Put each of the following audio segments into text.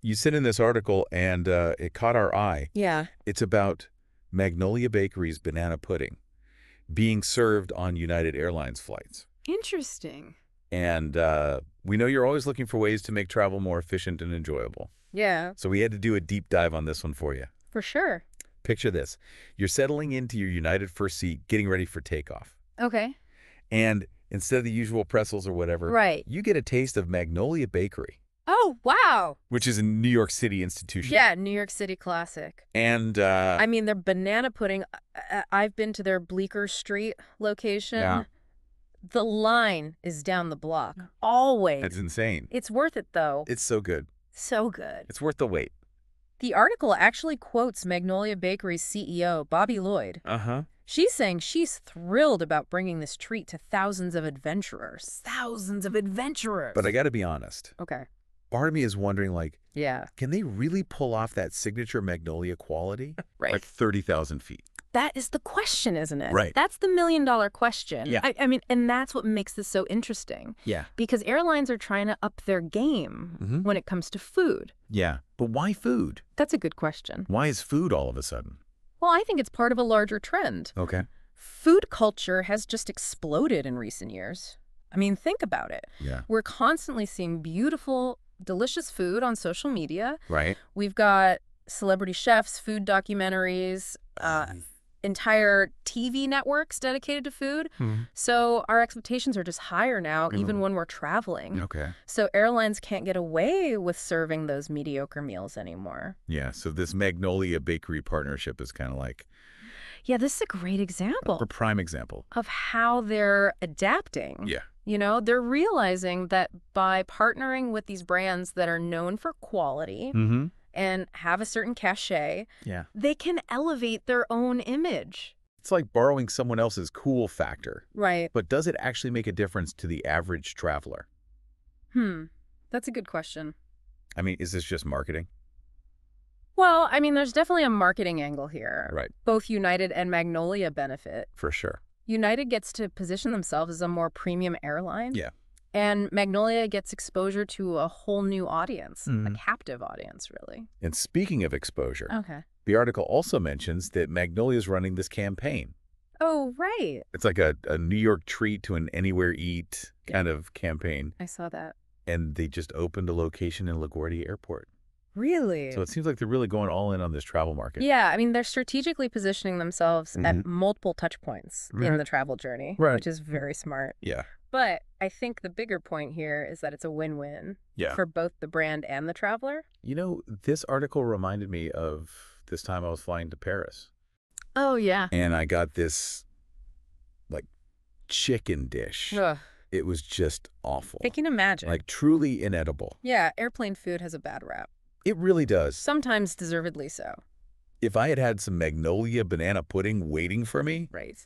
you sent in this article, and it caught our eye. Yeah. It's about Magnolia Bakery's banana pudding being served on United Airlines flights. Interesting. And we know you're always looking for ways to make travel more efficient and enjoyable. Yeah. So we had to do a deep dive on this one for you. For sure. Picture this. You're settling into your United first seat, getting ready for takeoff. Okay. And instead of the usual pretzels or whatever, Right. you get a taste of Magnolia Bakery, Oh, wow. which is a New York City institution. Yeah, New York City classic. And I mean, their banana pudding, I've been to their Bleecker Street location. Yeah. The line is down the block. Always. That's insane. It's worth it, though. It's so good. So good. It's worth the wait. The article actually quotes Magnolia Bakery's CEO, Bobby Lloyd. Uh-huh. She's saying she's thrilled about bringing this treat to thousands of adventurers. Thousands of adventurers. But I got to be honest. Okay. Part of me is wondering, like, Yeah. can they really pull off that signature Magnolia quality? Right. At 30,000 feet. That is the question, isn't it? Right. That's the million-dollar question. Yeah. I mean, and that's what makes this so interesting. Yeah. Because airlines are trying to up their game when it comes to food. Yeah. But why food? That's a good question. Why is food all of a sudden? Well, I think it's part of a larger trend. Okay. Food culture has just exploded in recent years. I mean, think about it. Yeah. We're constantly seeing beautiful, delicious food on social media. Right. We've got celebrity chefs, food documentaries, entire TV networks dedicated to food. So our expectations are just higher now, even when we're traveling. Okay. So airlines can't get away with serving those mediocre meals anymore. Yeah. So this Magnolia Bakery partnership is kind of like Yeah, this is a great example a prime example. of how they're adapting. Yeah. You know, they're realizing that by partnering with these brands that are known for quality Mm-hmm. and have a certain cachet, Yeah. they can elevate their own image. It's like borrowing someone else's cool factor. Right. But does it actually make a difference to the average traveler? That's a good question. I mean, is this just marketing? Well, I mean, there's definitely a marketing angle here. Right. Both United and Magnolia benefit. For sure. United gets to position themselves as a more premium airline. Yeah. And Magnolia gets exposure to a whole new audience, a captive audience, really. And speaking of exposure, Okay. the article also mentions that Magnolia is running this campaign. Oh, right. It's like a New York treat to an anywhere eat kind of campaign. I saw that. And they just opened a location in LaGuardia Airport. Really? So it seems like they're really going all in on this travel market. Yeah, I mean, they're strategically positioning themselves at multiple touch points in Right. the travel journey, Right. which is very smart. Yeah. But I think the bigger point here is that it's a win-win for both the brand and the traveler. You know, this article reminded me of this time I was flying to Paris. Oh, yeah. And I got this, like, chicken dish. Ugh, It was just awful. I can imagine. Like, truly inedible. Yeah, airplane food has a bad rap. It really does. Sometimes deservedly so. If I had had some Magnolia banana pudding waiting for me, Right.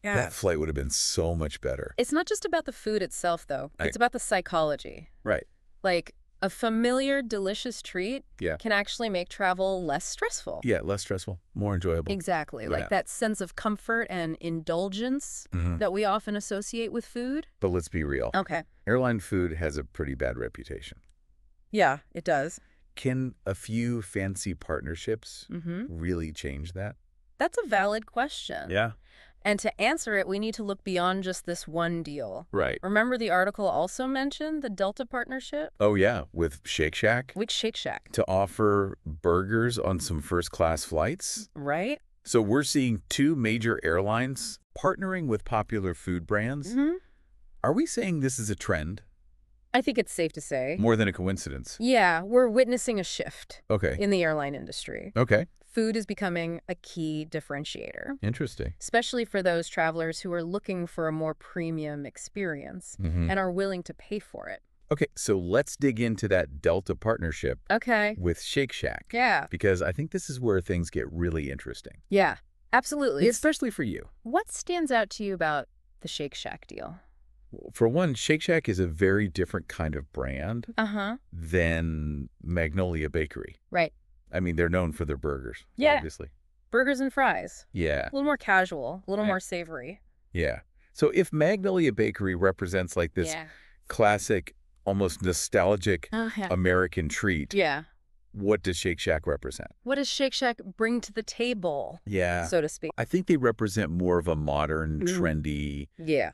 that flight would have been so much better. It's not just about the food itself, though. It's about the psychology. Right. Like, a familiar, delicious treat Yeah. can actually make travel less stressful. Yeah, less stressful, more enjoyable. Exactly. Yeah. Like that sense of comfort and indulgence that we often associate with food. But let's be real. Okay. Airline food has a pretty bad reputation. Yeah, it does. Can a few fancy partnerships really change that? That's a valid question. Yeah. And to answer it, we need to look beyond just this one deal. Right. Remember the article also mentioned the Delta partnership Oh, yeah, with Shake Shack with Shake Shack, to offer burgers on some first-class flights. right? So we're seeing two major airlines partnering with popular food brands. Are we saying this is a trend? I think it's safe to say. More than a coincidence. Yeah, we're witnessing a shift Okay. in the airline industry. Okay. Food is becoming a key differentiator, Interesting. especially for those travelers who are looking for a more premium experience and are willing to pay for it. Okay, so let's dig into that Delta partnership Okay. with Shake Shack. Yeah. Because I think this is where things get really interesting. Yeah, absolutely. Especially for you. What stands out to you about the Shake Shack deal? For one, Shake Shack is a very different kind of brand Uh-huh. than Magnolia Bakery. Right. I mean, they're known for their burgers, Yeah. obviously. Burgers and fries. Yeah, A little more casual, a little Right. more savory. yeah. So if Magnolia Bakery represents like this Yeah. classic, almost nostalgic Yeah. American treat, Yeah. What does Shake Shack represent? What does Shake Shack bring to the table, Yeah. so to speak? I think they represent more of a modern, trendy,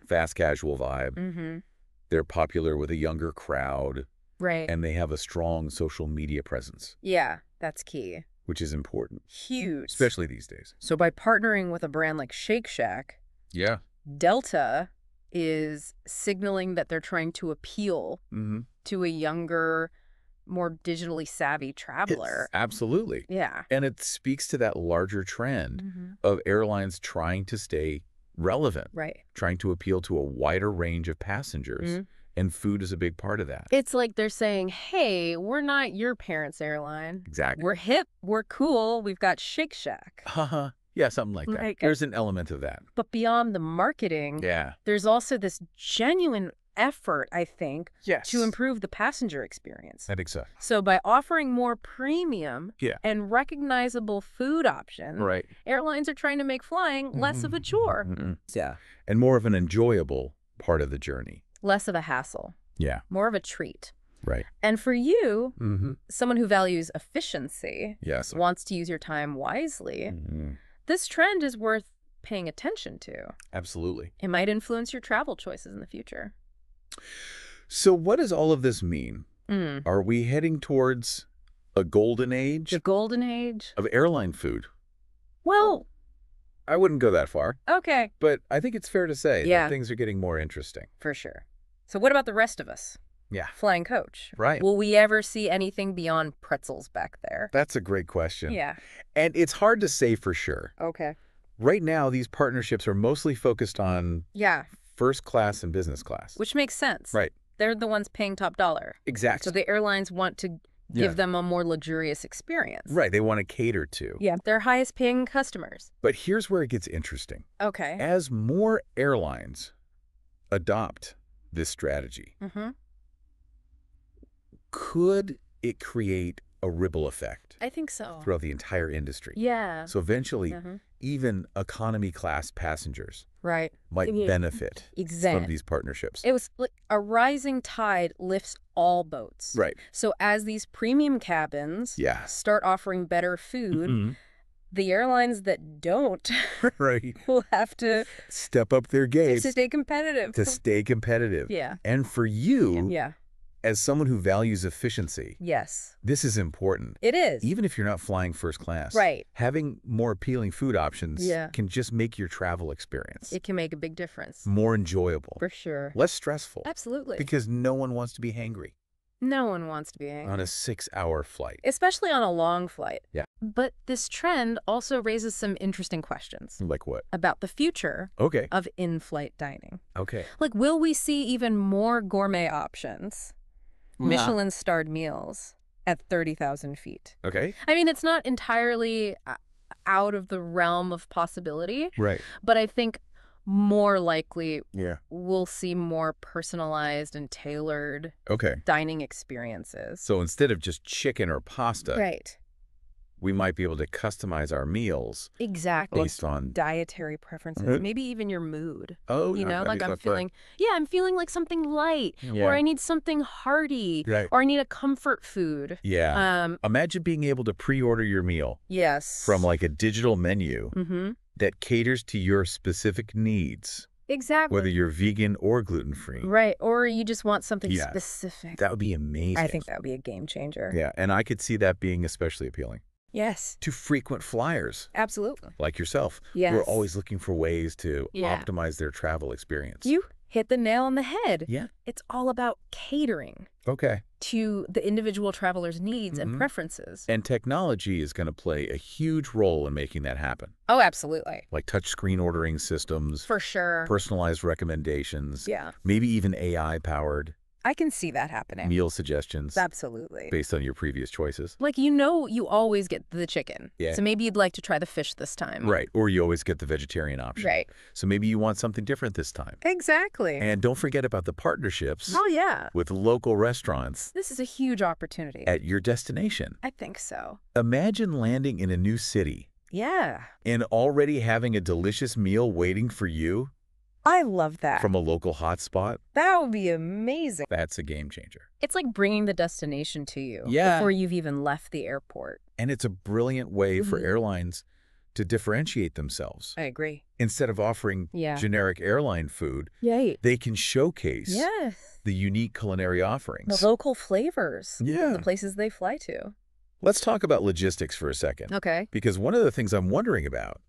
fast casual vibe. They're popular with a younger crowd. Right. And they have a strong social media presence. Yeah, that's key. Which is important. Huge. Especially these days. So by partnering with a brand like Shake Shack, Delta is signaling that they're trying to appeal to a younger, more digitally savvy traveler. Absolutely. Yeah. And it speaks to that larger trend of airlines trying to stay relevant. Right. Trying to appeal to a wider range of passengers. And food is a big part of that. It's like they're saying, hey, we're not your parents' airline. Exactly. We're hip. We're cool. We've got Shake Shack. Yeah, something like that. There's an element of that. But beyond the marketing, there's also this genuine effort, I think, to improve the passenger experience. I think so. So by offering more premium and recognizable food options, airlines are trying to make flying less of a chore. Yeah. And more of an enjoyable part of the journey. Less of a hassle. Yeah. More of a treat. Right. And for you, someone who values efficiency, yes, wants to use your time wisely, this trend is worth paying attention to. Absolutely. It might influence your travel choices in the future. So what does all of this mean? Are we heading towards a golden age? The golden age? Of airline food? Well, I wouldn't go that far. Okay. But I think it's fair to say that things are getting more interesting. For sure. So what about the rest of us? Yeah. Flying coach. Right. Will we ever see anything beyond pretzels back there? That's a great question. Yeah. And it's hard to say for sure. Okay. Right now, these partnerships are mostly focused on first class and business class. Which makes sense. Right. They're the ones paying top dollar. Exactly. So the airlines want to give them a more luxurious experience. Right. They want to cater to. Yeah. Their highest paying customers. But here's where it gets interesting. Okay. As more airlines adopt this strategy, could it create a ribble effect? I think so. Throughout the entire industry. Yeah. So eventually, even economy class passengers might benefit from these partnerships. It was like a rising tide lifts all boats. Right. So as these premium cabins start offering better food, the airlines that don't will have to step up their game to stay competitive. To stay competitive. Yeah. And for you, as someone who values efficiency, this is important. It is. Even if you're not flying first class, having more appealing food options can just make your travel experience. It can make a big difference. More enjoyable. For sure. Less stressful. Absolutely. Because no one wants to be hangry. No one wants to be angry. On a 6-hour flight. Especially on a long flight. Yeah. But this trend also raises some interesting questions. Like what? About the future of in-flight dining. Okay. Like, will we see even more gourmet options, Michelin-starred meals at 30,000 feet? Okay. I mean, it's not entirely out of the realm of possibility. Right. But I think more likely we'll see more personalized and tailored dining experiences. So instead of just chicken or pasta, we might be able to customize our meals based on dietary preferences, maybe even your mood. Oh, you know, like I'm feeling like something light, or I need something hearty, or I need a comfort food. Yeah. Imagine being able to pre-order your meal. Yes. From like a digital menu that caters to your specific needs. Exactly. Whether you're vegan or gluten-free. Right. Or you just want something specific. That would be amazing. I think that would be a game changer. Yeah. And I could see that being especially appealing. Yes. To frequent flyers. Absolutely. Like yourself. Yes. Who are always looking for ways to optimize their travel experience. You hit the nail on the head. Yeah. It's all about catering. To the individual traveler's needs and preferences. And technology is going to play a huge role in making that happen. Oh, absolutely. Like touchscreen ordering systems. For sure. Personalized recommendations. Yeah. Maybe even AI-powered. I can see that happening. Meal suggestions. Absolutely. Based on your previous choices. Like, you know, you always get the chicken. Yeah. So maybe you'd like to try the fish this time. Right. Or you always get the vegetarian option. Right. So maybe you want something different this time. Exactly. And don't forget about the partnerships. Oh, yeah. With local restaurants. This is a huge opportunity. At your destination. I think so. Imagine landing in a new city. Yeah. And already having a delicious meal waiting for you. I love that. from a local hotspot. That would be amazing. That's a game changer. It's like bringing the destination to you Yeah. before you've even left the airport. And it's a brilliant way for airlines to differentiate themselves. I agree. Instead of offering generic airline food, they can showcase the unique culinary offerings. The local flavors. Yeah. The places they fly to. Let's talk about logistics for a second. Okay. Because one of the things I'm wondering about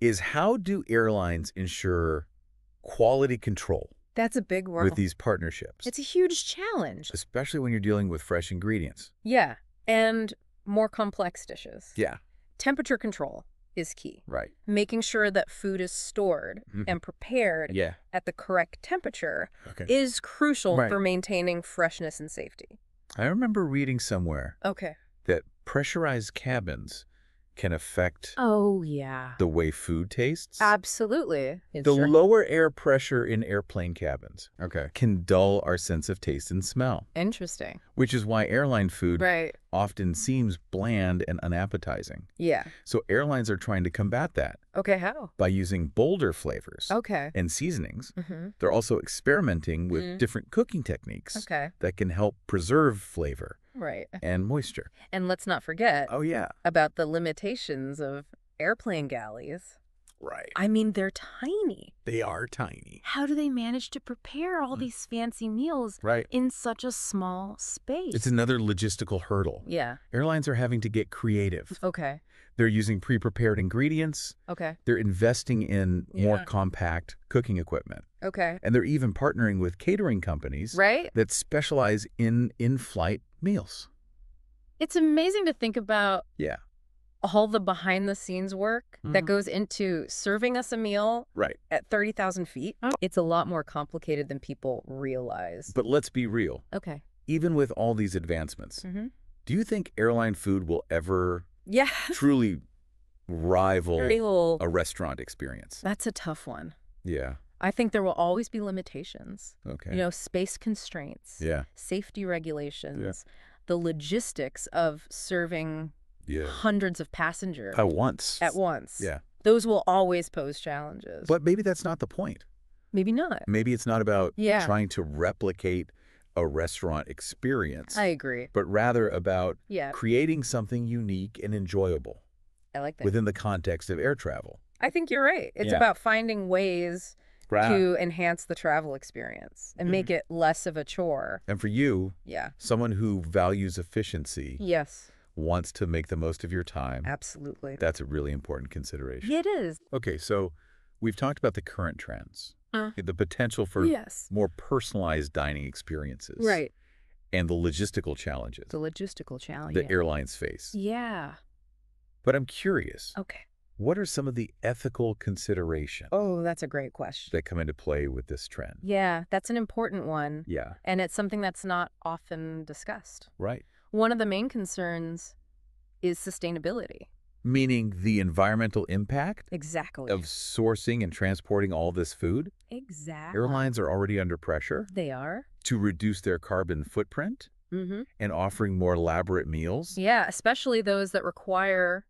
is how do airlines ensure quality control That's a big word. with these partnerships? It's a huge challenge. Especially when you're dealing with fresh ingredients. Yeah. And more complex dishes. Yeah. Temperature control is key. Right. Making sure that food is stored and prepared at the correct temperature is crucial for maintaining freshness and safety. I remember reading somewhere Okay. that pressurized cabins can affect the way food tastes. Absolutely. The lower air pressure in airplane cabins can dull our sense of taste and smell. Interesting. Which is why airline food Right. often seems bland and unappetizing. Yeah. So airlines are trying to combat that Okay, how? by using bolder flavors Okay. and seasonings. They're also experimenting with different cooking techniques that can help preserve flavor and moisture. And let's not forget yeah. about the limitations of airplane galleys. Right. I mean, they're tiny. They are tiny. How do they manage to prepare all these fancy meals in such a small space? It's another logistical hurdle. Yeah. Airlines are having to get creative. Okay. They're using pre-prepared ingredients. Okay. They're investing in more compact cooking equipment. Okay. And they're even partnering with catering companies that specialize in in-flight meals. It's amazing to think about all the behind-the-scenes work that goes into serving us a meal at 30,000 feet. It's a lot more complicated than people realize. But let's be real. Okay. Even with all these advancements, do you think airline food will ever truly rival a restaurant experience? That's a tough one. Yeah. I think there will always be limitations. Okay. You know, space constraints, safety regulations, the logistics of serving hundreds of passengers At once. Yeah. Those will always pose challenges. But maybe that's not the point. Maybe not. Maybe it's not about trying to replicate a restaurant experience. I agree. But rather about creating something unique and enjoyable. I like that. Within the context of air travel. I think you're right. It's about finding ways to enhance the travel experience and make it less of a chore. And for you, someone who values efficiency, wants to make the most of your time. Absolutely. That's a really important consideration. It is. Okay, so we've talked about the current trends, the potential for more personalized dining experiences. Right. And the logistical challenges. The logistical challenge. That airlines face. Yeah. But I'm curious. Okay. What are some of the ethical considerations? Oh, that's a great question. That come into play with this trend? Yeah, that's an important one. Yeah. And it's something that's not often discussed. Right. One of the main concerns is sustainability. Meaning the environmental impact? Exactly. Of sourcing and transporting all this food? Exactly. Airlines are already under pressure. They are. To reduce their carbon footprint? And offering more elaborate meals? Yeah, especially those that require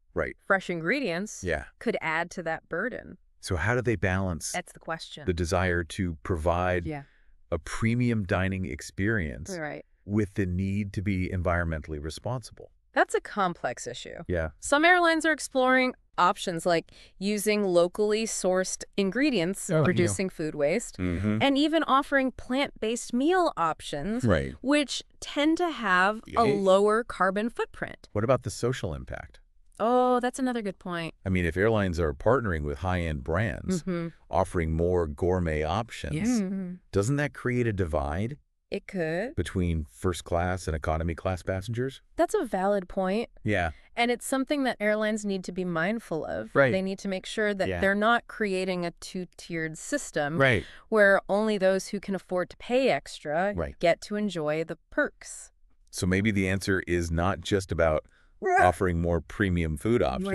fresh ingredients could add to that burden. So how do they balance That's the question. the desire to provide a premium dining experience with the need to be environmentally responsible? That's a complex issue. Yeah. Some airlines are exploring options like using locally sourced ingredients, reducing food waste, and even offering plant-based meal options, which tend to have a lower carbon footprint. What about the social impact? Oh, that's another good point. I mean, if airlines are partnering with high-end brands, offering more gourmet options, doesn't that create a divide? It could. Between first class and economy class passengers? That's a valid point. Yeah. And it's something that airlines need to be mindful of. Right. They need to make sure that they're not creating a two-tiered system Right. where only those who can afford to pay extra get to enjoy the perks. So maybe the answer is not just about offering more premium food options,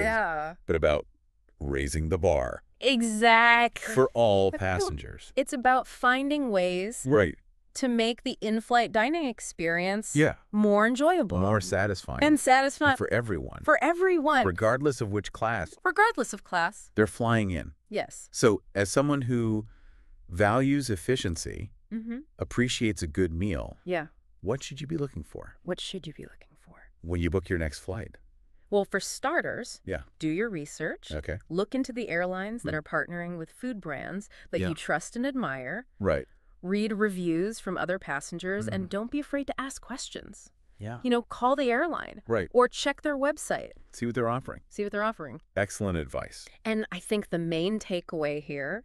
but about raising the bar. Exactly. For all passengers. It's about finding ways to make the in-flight dining experience more enjoyable. More satisfying. And satisfying. And for everyone. For everyone. Regardless of which class. Regardless of class. They're flying in. Yes. So as someone who values efficiency, appreciates a good meal. Yeah. What should you be looking for? What should you be looking for? When you book your next flight? Well, for starters, Yeah. do your research. Okay. Look into the airlines that are partnering with food brands that you trust and admire. Right. Read reviews from other passengers, and don't be afraid to ask questions. Yeah. Call the airline. Right. Or check their website. See what they're offering. Excellent advice. And I think the main takeaway here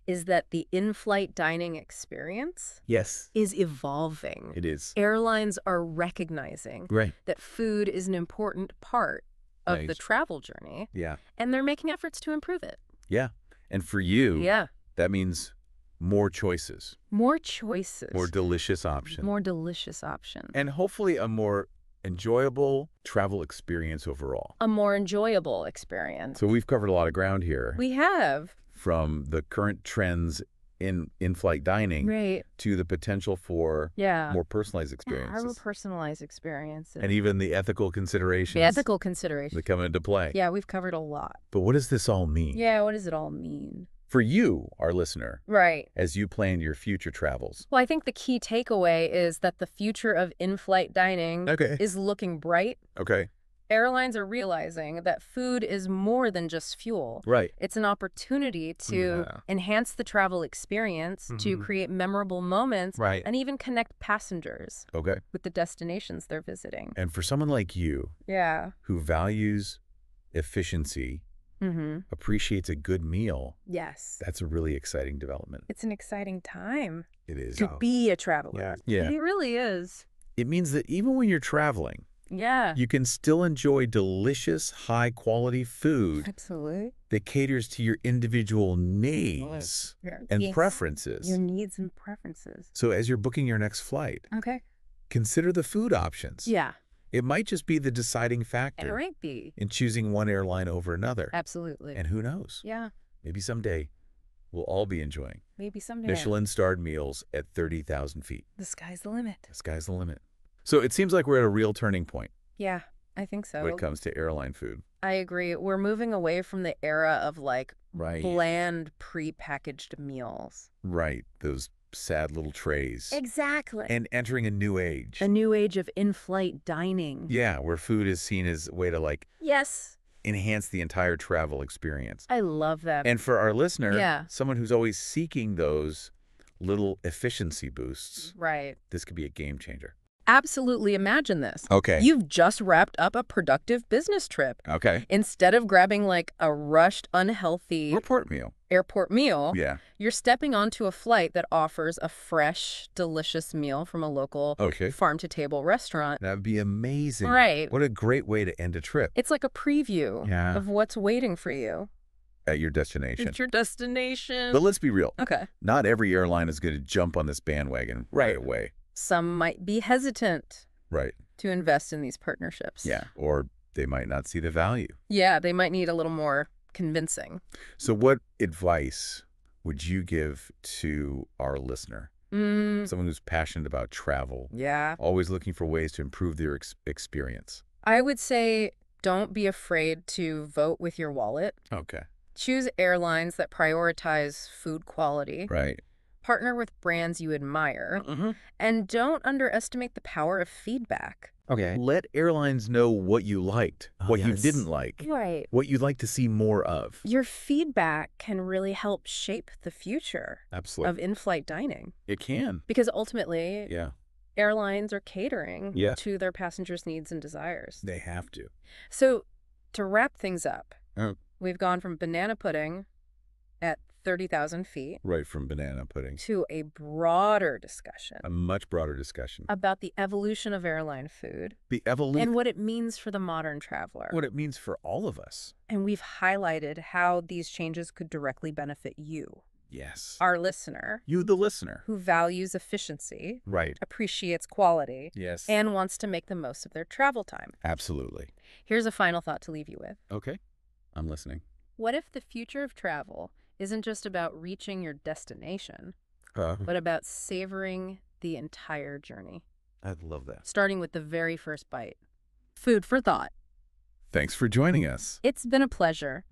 is that the in-flight dining experience is evolving. It is. Airlines are recognizing that food is an important part of the travel journey. Yeah. And they're making efforts to improve it. Yeah. And for you, that means more choices. More choices. More delicious options. More delicious options. And hopefully a more enjoyable travel experience overall. A more enjoyable experience. So we've covered a lot of ground here. We have. From the current trends in-flight dining to the potential for more personalized experiences. More personalized experiences. And even the ethical considerations. That come into play. Yeah, we've covered a lot. But what does this all mean? Yeah, what does it all mean? For you, our listener, right, as you plan your future travels? Well, I think the key takeaway is that the future of in-flight dining is looking bright. Okay. Airlines are realizing that food is more than just fuel. Right. It's an opportunity to enhance the travel experience, to create memorable moments, and even connect passengers with the destinations they're visiting. And for someone like you, who values efficiency, appreciates a good meal. Yes. That's a really exciting development. It's an exciting time. It is. To be a traveler. Yeah. It really is. It means that even when you're traveling, you can still enjoy delicious, high-quality food. Absolutely. That caters to your individual needs and preferences. Your needs and preferences. So as you're booking your next flight, consider the food options. Yeah. It might just be the deciding factor. It might be. In choosing one airline over another. Absolutely. And who knows? Yeah. Maybe someday we'll all be enjoying Michelin Michelin-starred meals at 30,000 feet. The sky's the limit. The sky's the limit. So it seems like we're at a real turning point. Yeah, I think so. When it comes to airline food. I agree. We're moving away from the era of bland pre-packaged meals. Right. Those sad little trays. Exactly. And entering a new age. A new age of in-flight dining. Yeah, where food is seen as a way to enhance the entire travel experience. I love that. And for our listener, someone who's always seeking those little efficiency boosts. Right. This could be a game changer. Absolutely. Imagine this. Okay. You've just wrapped up a productive business trip. Okay. Instead of grabbing a rushed, unhealthy airport meal, you're stepping onto a flight that offers a fresh, delicious meal from a local farm-to-table restaurant. That'd be amazing. Right. What a great way to end a trip. It's like a preview of what's waiting for you. At your destination. It's your destination. But let's be real. Okay. Not every airline is going to jump on this bandwagon right away. Some might be hesitant to invest in these partnerships. Yeah, or they might not see the value. Yeah, they might need a little more convincing. So what advice would you give to our listener? Someone who's passionate about travel. Yeah. Always looking for ways to improve their experience. I would say don't be afraid to vote with your wallet. Okay. Choose airlines that prioritize food quality. Right. Partner with brands you admire, and don't underestimate the power of feedback. Okay. Let airlines know what you liked, what you didn't like, what you'd like to see more of. Your feedback can really help shape the future of in-flight dining. It can. Because ultimately, airlines are catering to their passengers' needs and desires. They have to. So to wrap things up, we've gone from banana pudding at 30,000 feet. Right, from banana pudding. To a broader discussion. A much broader discussion. About the evolution of airline food. The evolution. And what it means for the modern traveler. What it means for all of us. And we've highlighted how these changes could directly benefit you. Yes. Our listener. You, the listener. Who values efficiency. Right. Appreciates quality. Yes. And wants to make the most of their travel time. Absolutely. Here's a final thought to leave you with. Okay. I'm listening. What if the future of travel isn't just about reaching your destination, but about savoring the entire journey? I'd love that. Starting with the very first bite. Food for thought. Thanks for joining us. It's been a pleasure.